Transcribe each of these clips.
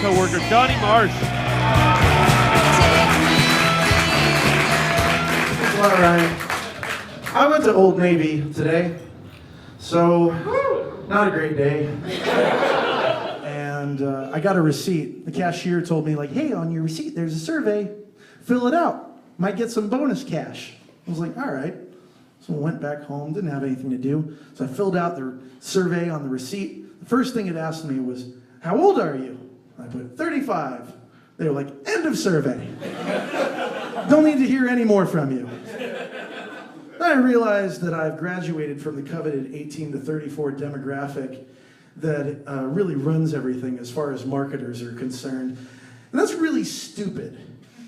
coworker, Donnie Marsh. All right. I went to Old Navy today, so not a great day. And I got a receipt. The cashier told me, like, hey, on your receipt, there's a survey. Fill it out. Might get some bonus cash. I was like, all right. So I went back home, didn't have anything to do. So I filled out the survey on the receipt. The first thing it asked me was, how old are you? I put 35. They were like, end of survey. Don't need to hear any more from you. I realized that I've graduated from the coveted 18 to 34 demographic that really runs everything as far as marketers are concerned. And that's really stupid,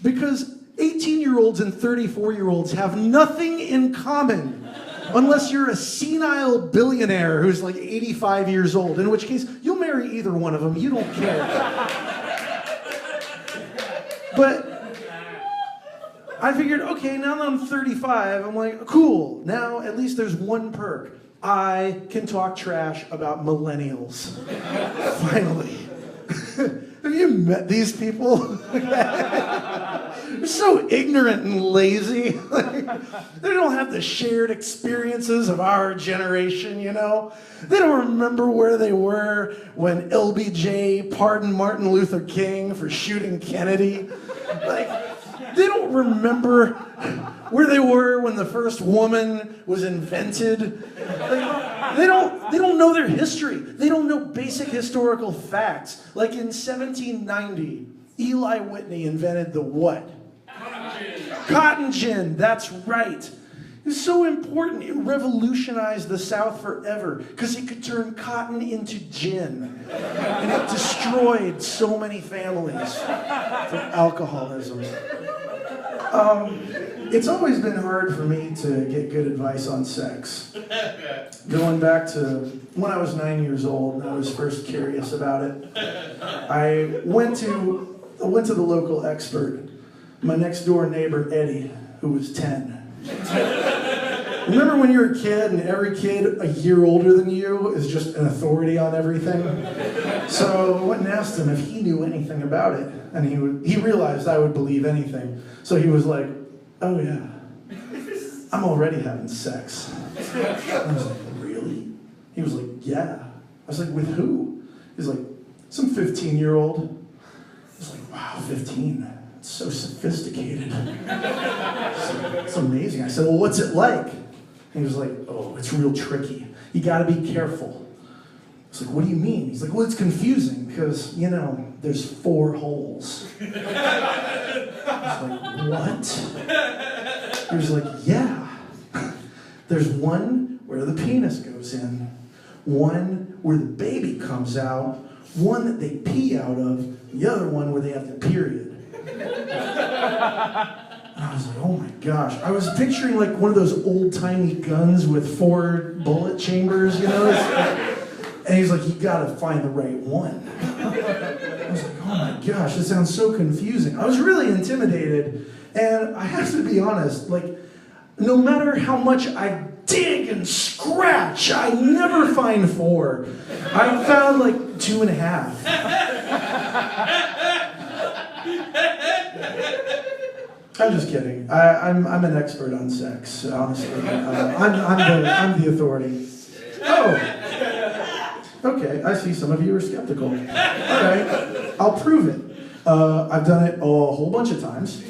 because 18-year-olds and 34-year-olds have nothing in common unless you're a senile billionaire who's like 85 years old, in which case you'll marry either one of them, you don't care. But I figured, okay, now that I'm 35, I'm like, cool, now at least there's one perk. I can talk trash about millennials. Finally. Have you met these people? They're so ignorant and lazy. They don't have the shared experiences of our generation, you know? They don't remember where they were when LBJ pardoned Martin Luther King for shooting Kennedy. They don't remember where they were when the first woman was invented. They don't know their history. They don't know basic historical facts. Like in 1790, Eli Whitney invented the what? Cotton gin, that's right. It was so important. It revolutionized the South forever because it could turn cotton into gin. And it destroyed so many families from alcoholism. It's always been hard for me to get good advice on sex. Going back to when I was 9 years old and I was first curious about it, I went to the local expert, my next door neighbor Eddie, who was 10. Remember when you were a kid and every kid a year older than you is just an authority on everything? So I went and asked him if he knew anything about it, and he realized I would believe anything. So he was like, oh yeah, I'm already having sex. I was like, really? He was like, yeah. I was like, with who? He's like, some 15-year-old. I was like, wow, 15. It's so sophisticated. It's amazing. I said, well, what's it like? And he was like, oh, it's real tricky. You gotta be careful. I was like, what do you mean? He's like, well, it's confusing because, you know, there's 4 holes. I was like, what? He was like, yeah. There's one where the penis goes in, one where the baby comes out, one that they pee out of, the other one where they have the period. And I was like, oh my gosh. I was picturing like one of those old-timey guns with 4 bullet chambers, you know? And he's like, you gotta find the right one. I was like, oh my gosh, this sounds so confusing. I was really intimidated, and I have to be honest, like, no matter how much I dig and scratch, I never find 4. I found like 2.5. I'm just kidding. I'm an expert on sex, honestly. I'm the authority. Oh. Okay, I see some of you are skeptical. All right, I'll prove it. I've done it a whole bunch of times.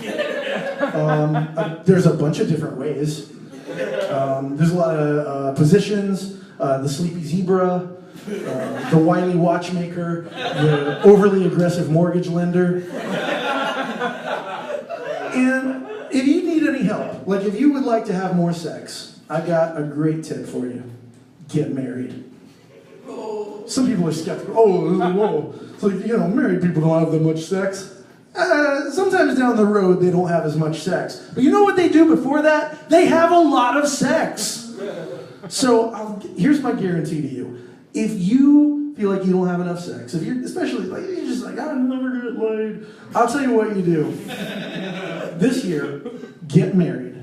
There's a bunch of different ways. There's a lot of positions, the sleepy zebra, the wily watchmaker, the overly aggressive mortgage lender. And if you need any help, like if you would like to have more sex, I've got a great tip for you. Get married. Some people are skeptical. Oh, whoa. It's like, you know, married people don't have that much sex. Sometimes down the road, they don't have as much sex. But you know what they do before that? They have a lot of sex. So here's my guarantee to you. If you feel like you don't have enough sex, if you're, especially like, you're just like, I'm never get laid, I'll tell you what you do. This year, get married.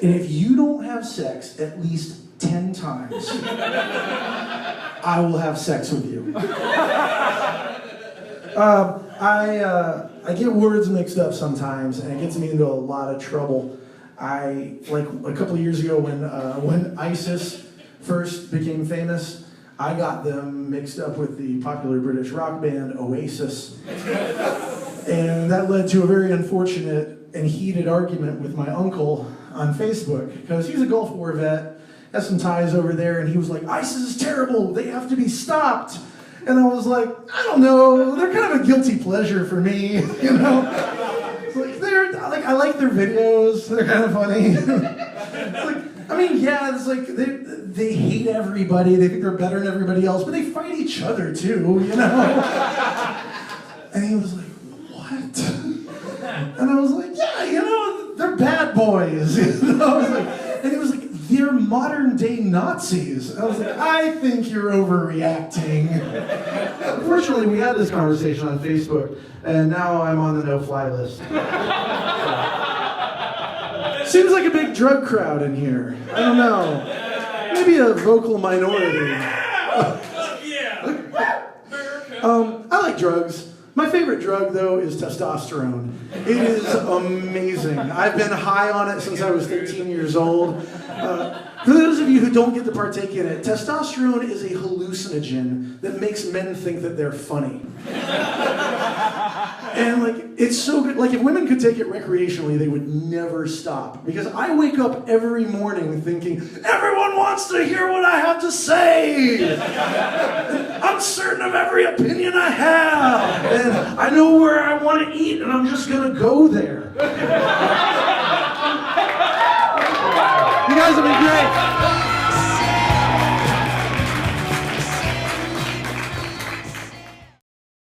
And if you don't have sex at least 10 times, I will have sex with you. I get words mixed up sometimes, and it gets me into a lot of trouble. Like a couple of years ago when ISIS first became famous, I got them mixed up with the popular British rock band Oasis. And that led to a very unfortunate and heated argument with my uncle on Facebook, because he's a Gulf War vet, has some ties over there, and he was like, ISIS is terrible, they have to be stopped. And I was like, I don't know, they're kind of a guilty pleasure for me, you know? It's like, I like their videos, they're kind of funny. It's like, I mean, yeah, it's like, they hate everybody, they think they're better than everybody else, but they fight each other too, you know? And he was like, what? And I was like, yeah, you know, they're bad boys, you know? And he was like, they're modern day Nazis. And I was like, I think you're overreacting. Unfortunately, we had this conversation on Facebook, and now I'm on the no-fly list. Seems like a big drug crowd in here. I don't know. Maybe a vocal minority. I like drugs. My favorite drug, though, is testosterone. It is amazing. I've been high on it since I was 13 years old. For those of you who don't get to partake in it, testosterone is a hallucinogen that makes men think that they're funny. And like, it's so good. Like, if women could take it recreationally, they would never stop. Because I wake up every morning thinking, everyone wants to hear what I have to say. I'm certain of every opinion I have. And I know where I want to eat, and I'm just going to go there. You guys have been great.